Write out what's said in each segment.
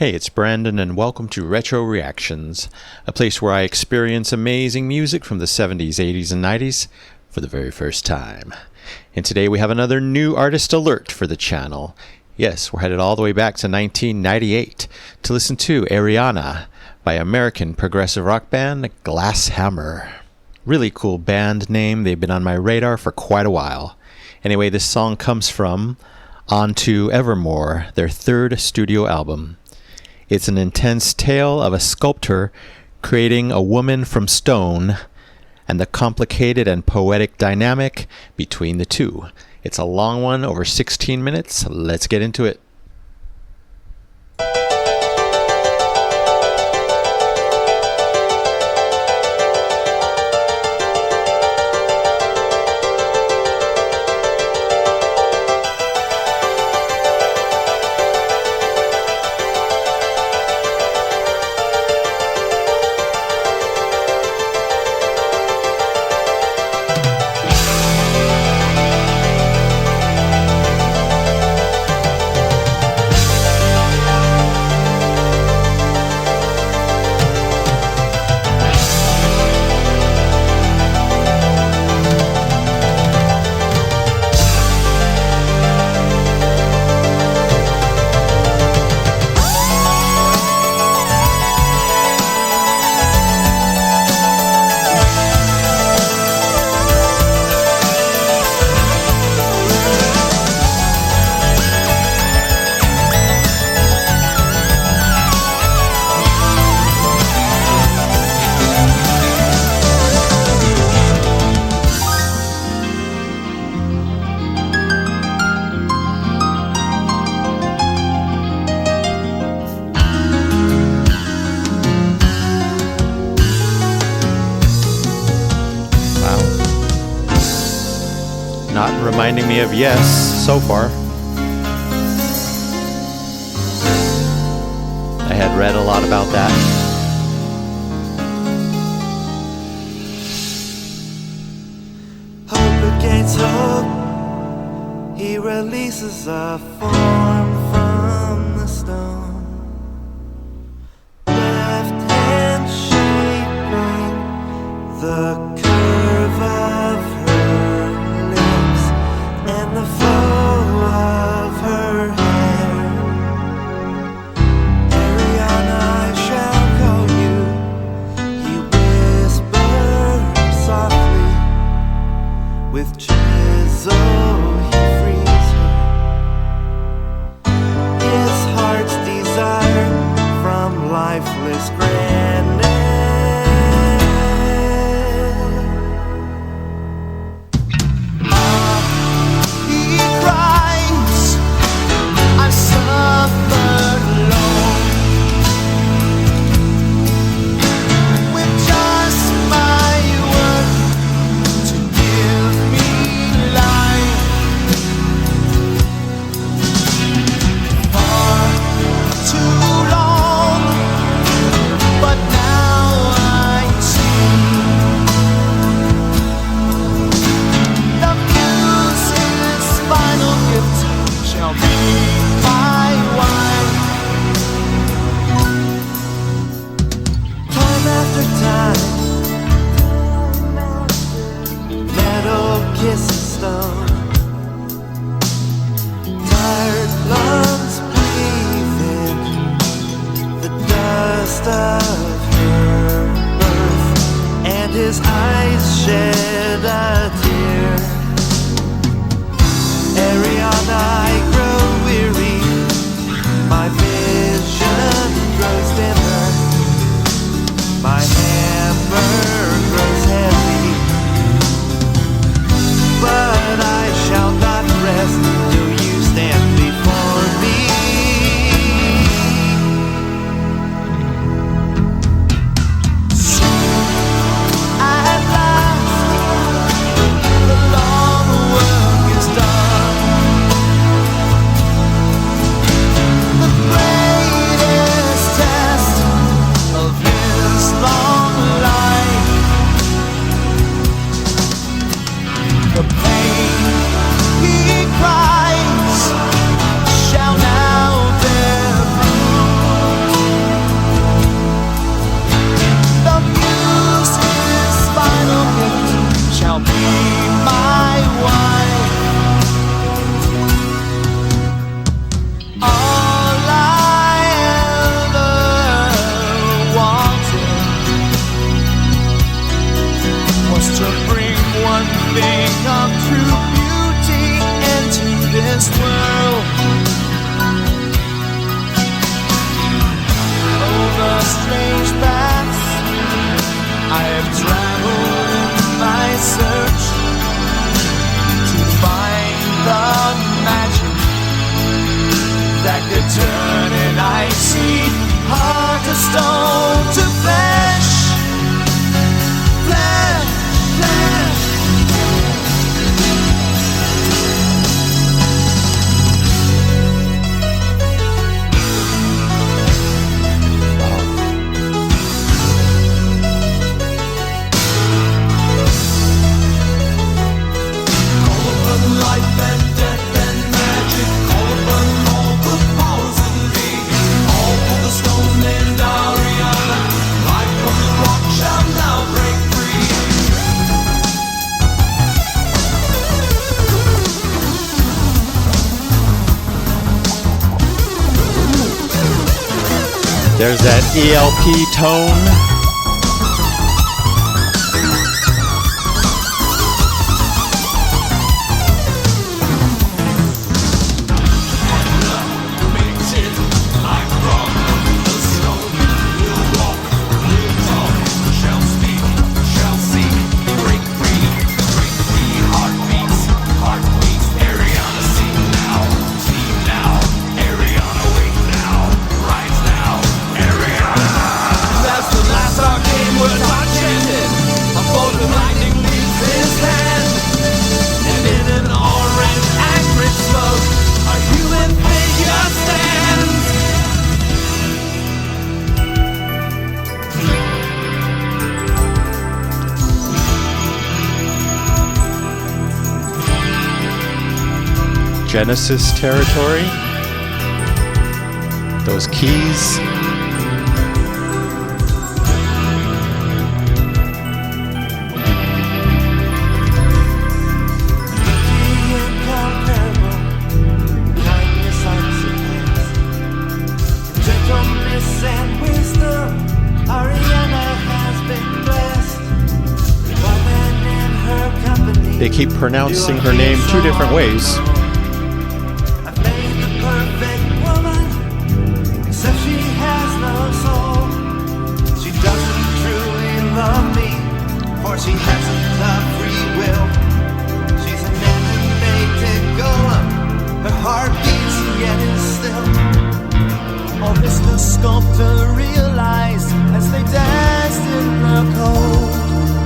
Hey, it's Brandon, and welcome to Retro Reactions, a place where I experience amazing music from the 70s, 80s, and 90s for the very first time. And today we have another new artist alert for the channel. Yes, we're headed all the way back to 1998 to listen to Arianna by American progressive rock band Glass Hammer. Really cool band name. They've been on my radar for quite a while. Anyway, this song comes from On to Evermore, their third studio album. It's an intense tale of a sculptor creating a woman from stone and the complicated and poetic dynamic between the two. It's a long one, over 16 minutes. Let's get into it. Not reminding me of Yes so far. I had read a lot about that. Hope against hope, he releases a form from the stone. Left hand shaping the curve of her lips and the flow of her hair. Arianna, I shall call you, he whispers softly. With chisel he frees her. His heart's desire from lifeless granite. He cries, I suffered alone with just my word to give me life. Far too long, but now I see the muse's final gift shall be my wife. Time after time, metal kisses stone. Tired lungs breathing the dust of her birth, and his eyes shed a tear. Arianna, I grow weary, my vision grows dimmer, my hammer grows heavy, but I shall be my wife. All I ever wanted was to bring one thing of true beauty into this world. Over strange paths I have traveled in my search to find the magic that could turn an icy heart of stone to flesh, flesh, flesh. There's that ELP tone. Genesis territory. Those keys. Gentleness and wisdom, Arianna has been blessed. Women in her company. They keep pronouncing her name two different ways. Except she has no soul. She doesn't truly love me, for she hasn't the free will. She's an animated golem. Her heart beats yet is still. All this the sculptor realized as they danced in the cold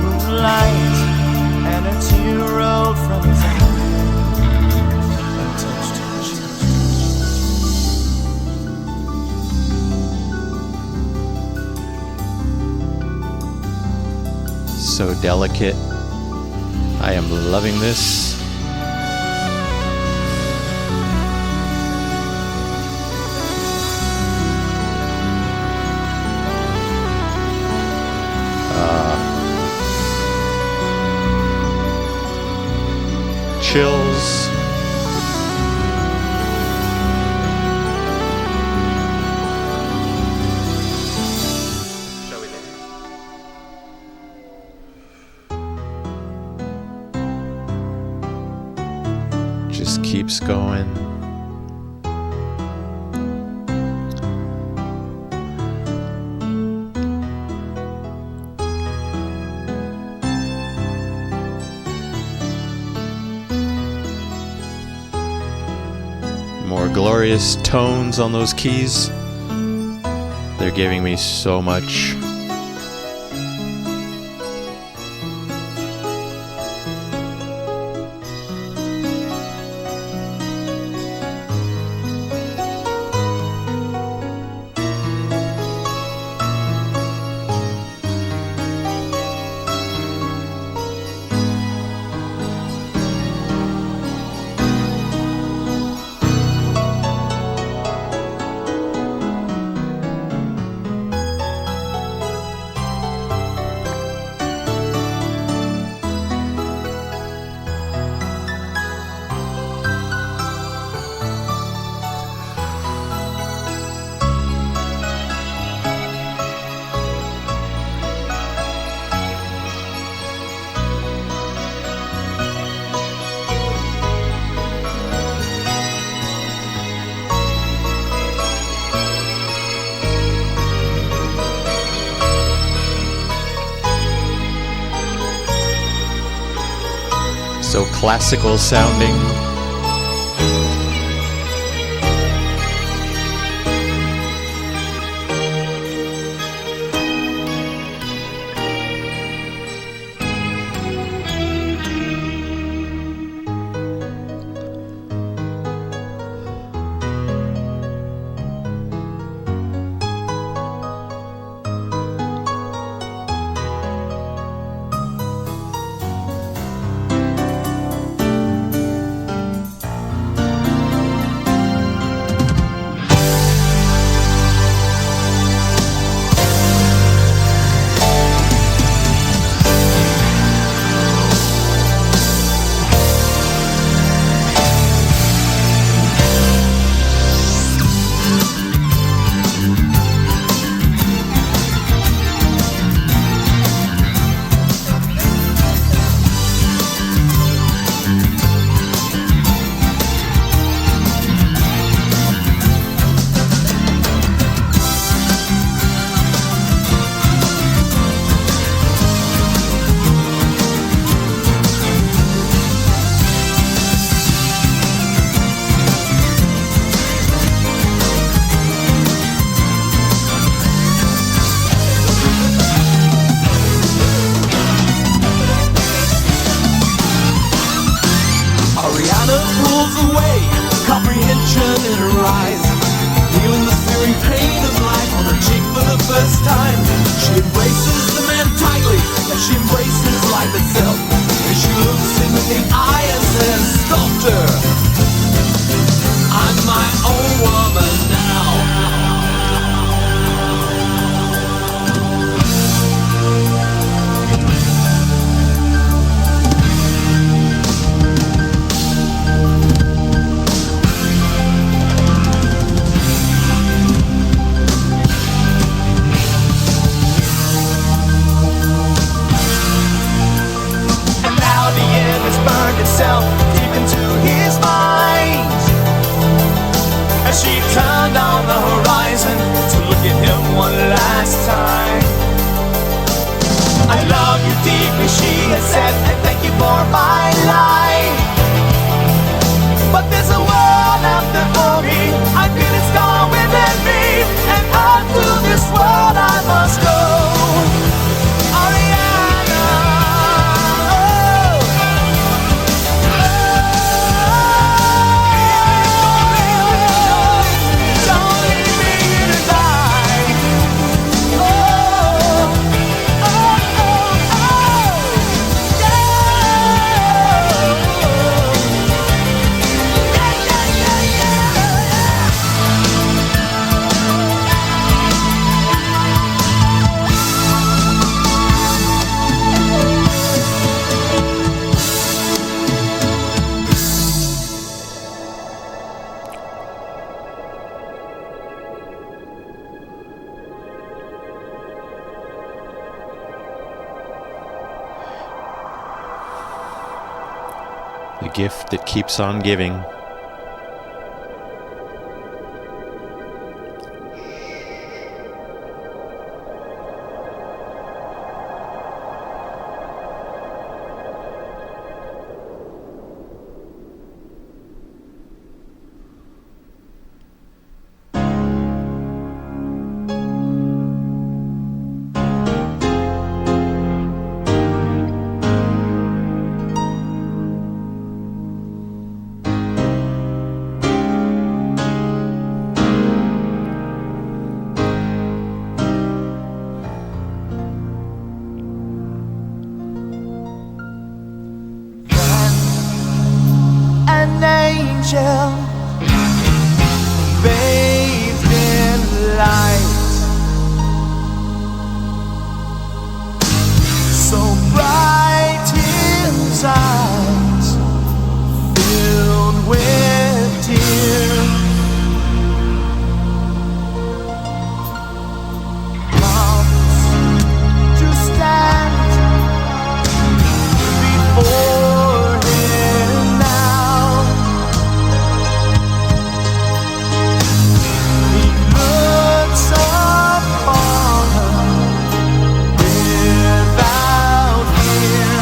moonlight, and a tear rolled from his eye. So delicate. I am loving this. Chills. Just keeps going. More glorious tones on those keys. They're giving me so much. So classical sounding. Arianna pulls away, comprehension in her eyes, feeling the searing pain of life on her cheek for the first time. She embraces the man tightly, as she embraces life itself, and she looks him in the eye and says, "Sculptor, I'm my own woman now." Burned itself deep into his mind as she turned on the horizon to look at him one last time. "I love you deeply," she had said, "and thank you for my life. But there's a world out there for me. I feel it's gone within me, and unto this world I must go." Arianna, The gift that keeps on giving. an angel bathed in light, so bright his eyes filled with tears. Comes to stand before him now. He looks upon her without fear.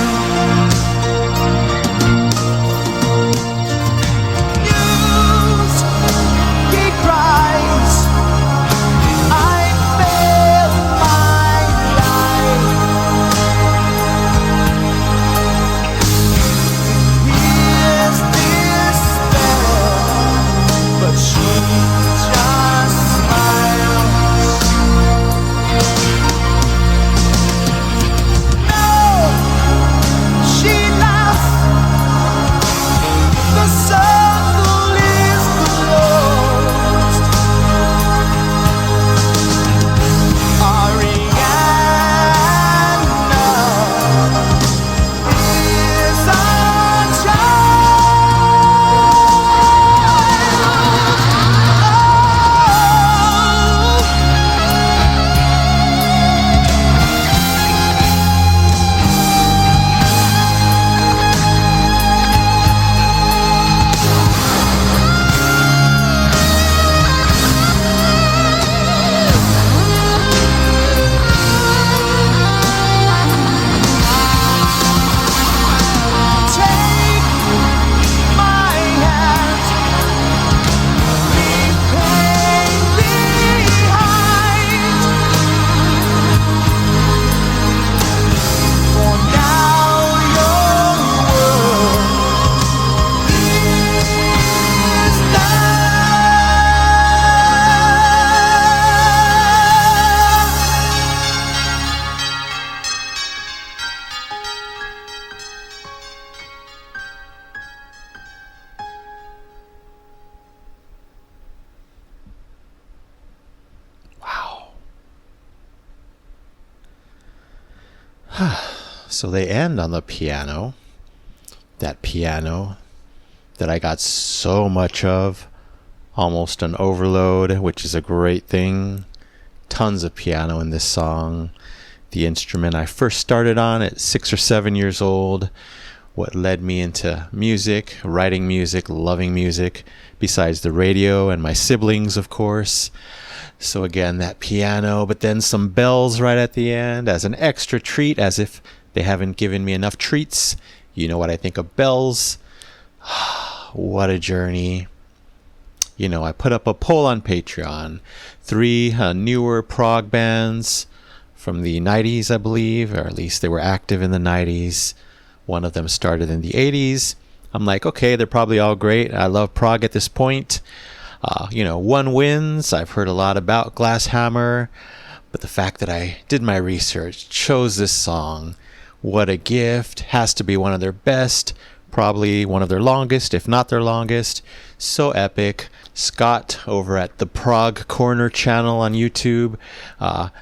So they end on the piano. That piano that I got so much of. Almost an overload, which is a great thing. Tons of piano in this song. The instrument I first started on at 6 or 7 years old. What led me into music, writing music, loving music, besides the radio and my siblings, of course. So again, that piano, but then some bells right at the end as an extra treat, as if they haven't given me enough treats. You know what I think of bells. What a journey. You know, I put up a poll on Patreon. 3 newer prog bands from the 90s, I believe, or at least they were active in the 90s. One of them started in the 80s. I'm like, okay, they're probably all great. I love prog at this point. One wins. I've heard a lot about Glasshammer, but the fact that I did my research, chose this song, what a gift. Has to be one of their best, probably one of their longest, if not their longest. So epic. Scott over at the Prog Corner channel on YouTube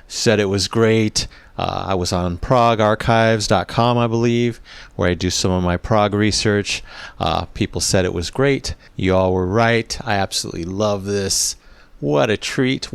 said it was great. I was on progarchives.com, I believe, where I do some of my prog research. People said it was great. You all were right. I absolutely love this. What a treat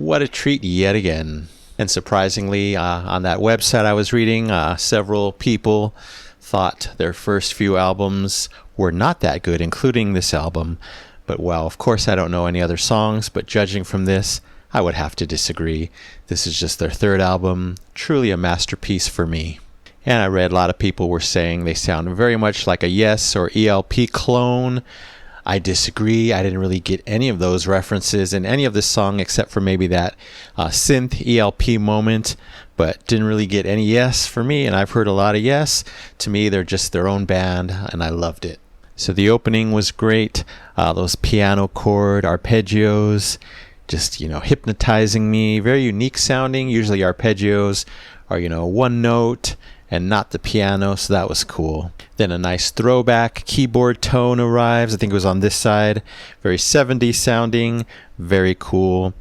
yet again. And surprisingly, on that website I was reading, several people thought their first few albums were not that good, including this album. But well, of course I don't know any other songs, but judging from this, I would have to disagree. This is just their third album, truly a masterpiece for me. And I read a lot of people were saying they sound very much like a Yes or ELP clone. I disagree. I didn't really get any of those references in any of this song except for maybe that synth ELP moment, but didn't really get any Yes for me, and I've heard a lot of Yes. To me, they're just their own band, and I loved it. So the opening was great. Those piano chord arpeggios, just, hypnotizing me. Very unique sounding. Usually arpeggios are, one note and not the piano, so that was cool. Then a nice throwback keyboard tone arrives. I think it was on this side. Very 70s sounding. Very cool.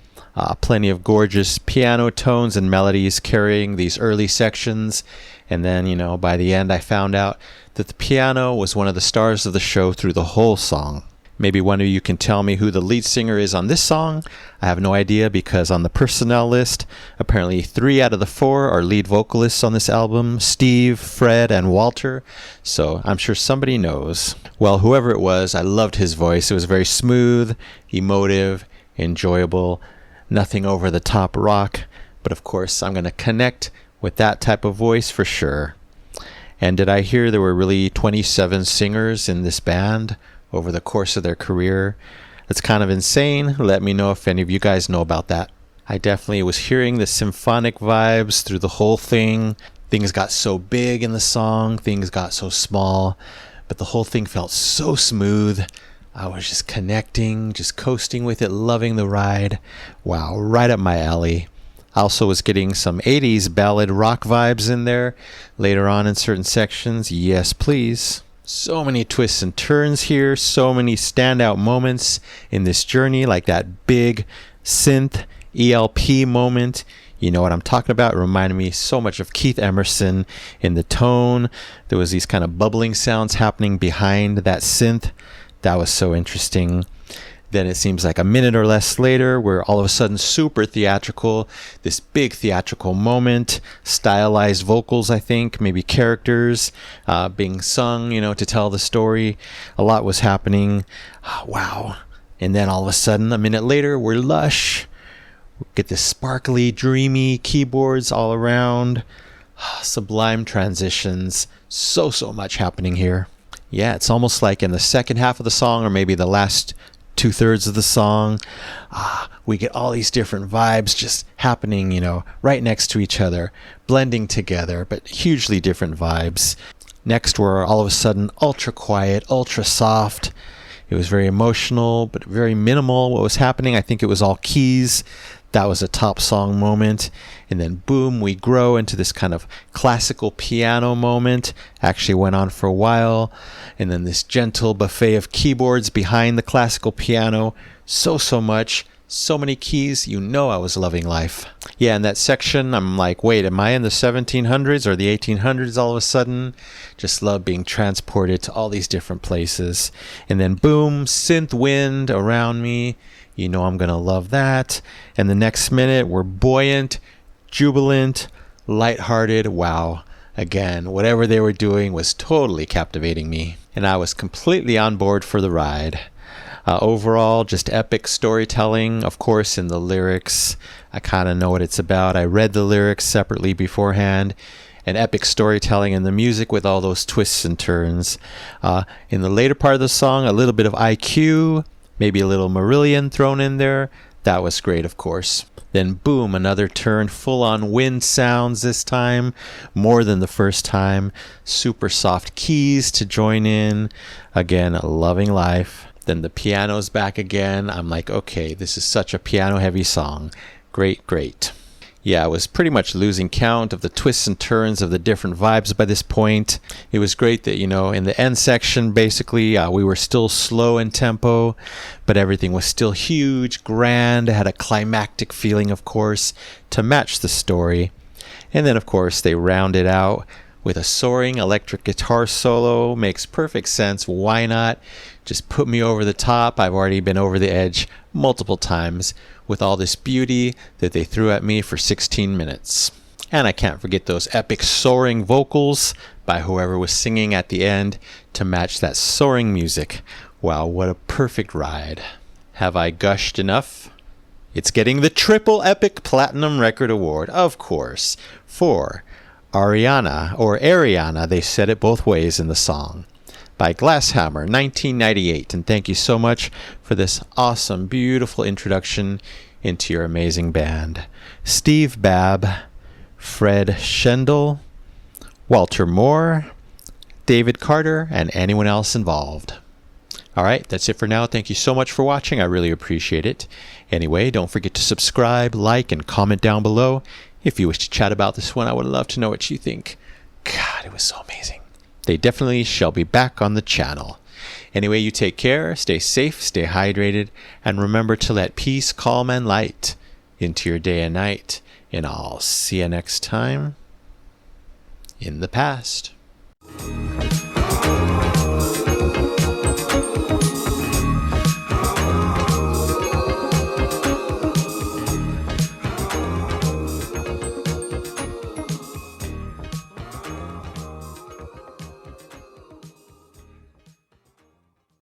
Plenty of gorgeous piano tones and melodies carrying these early sections. And then, by the end, I found out that the piano was one of the stars of the show through the whole song. Maybe one of you can tell me who the lead singer is on this song. I have no idea, because on the personnel list, apparently 3 out of the 4 are lead vocalists on this album: Steve, Fred, and Walter. So I'm sure somebody knows. Well, whoever it was, I loved his voice. It was very smooth, emotive, enjoyable, nothing over the top rock. But of course, I'm going to connect with that type of voice for sure. And did I hear there were really 27 singers in this band over the course of their career? That's kind of insane. Let me know if any of you guys know about that. I definitely was hearing the symphonic vibes through the whole thing. Things got so big in the song, things got so small, but the whole thing felt so smooth. I was just connecting, just coasting with it, loving the ride. Wow, right up my alley. I also was getting some 80s ballad rock vibes in there later on in certain sections. Yes, please. So many twists and turns here, so many standout moments in this journey, like that big synth ELP moment. You know what I'm talking about. It reminded me so much of Keith Emerson in the tone. There was these kind of bubbling sounds happening behind that synth. That was so interesting. Then it seems like a minute or less later, we're all of a sudden super theatrical. This big theatrical moment, stylized vocals, I think, maybe characters being sung, to tell the story. A lot was happening. Wow. And then all of a sudden, a minute later, we're lush. We get this sparkly, dreamy keyboards all around. Sublime transitions. So much happening here. Yeah, it's almost like in the second half of the song, or maybe the last 2/3 of the song, we get all these different vibes just happening, right next to each other, blending together, but hugely different vibes. Next, we're all of a sudden ultra quiet, ultra soft. It was very emotional, but very minimal what was happening. I think it was all keys. That was a top song moment. And then boom, we grow into this kind of classical piano moment. Actually went on for a while. And then this gentle buffet of keyboards behind the classical piano. So much. So many keys, you know I was loving life. Yeah, in that section, I'm like, wait, am I in the 1700s or the 1800s all of a sudden? Just love being transported to all these different places. And then boom, synth wind around me. You know I'm going to love that. And the next minute, we're buoyant, jubilant, lighthearted. Wow. Again, whatever they were doing was totally captivating me. And I was completely on board for the ride. Overall, just epic storytelling, of course, in the lyrics. I kind of know what it's about. I read the lyrics separately beforehand. And epic storytelling in the music with all those twists and turns. In the later part of the song, a little bit of IQ, maybe a little Marillion thrown in there. That was great, of course. Then boom, another turn, full-on wind sounds this time, more than the first time. Super soft keys to join in. Again, loving life. Then the piano's back again. I'm like, okay, this is such a piano-heavy song. Great, great. Yeah, I was pretty much losing count of the twists and turns of the different vibes by this point. It was great that, in the end section, basically, we were still slow in tempo, but everything was still huge, grand, had a climactic feeling, of course, to match the story. And then, of course, they rounded out with a soaring electric guitar solo. Makes perfect sense. Why not? Just put me over the top. I've already been over the edge multiple times with all this beauty that they threw at me for 16 minutes. And I can't forget those epic soaring vocals by whoever was singing at the end to match that soaring music. Wow, what a perfect ride. Have I gushed enough? It's getting the triple epic platinum record award, of course, for Arianna, or Arianna, they said it both ways in the song, by Glasshammer, 1998. And thank you so much for this awesome, beautiful introduction into your amazing band. Steve Babb, Fred Schendel, Walter Moore, David Carter, and anyone else involved. All right, that's it for now. Thank you so much for watching. I really appreciate it. Anyway, don't forget to subscribe, like, and comment down below. If you wish to chat about this one, I would love to know what you think. God, it was so amazing. They definitely shall be back on the channel. Anyway, you take care, stay safe, stay hydrated, and remember to let peace, calm, and light into your day and night. And I'll see you next time in the past.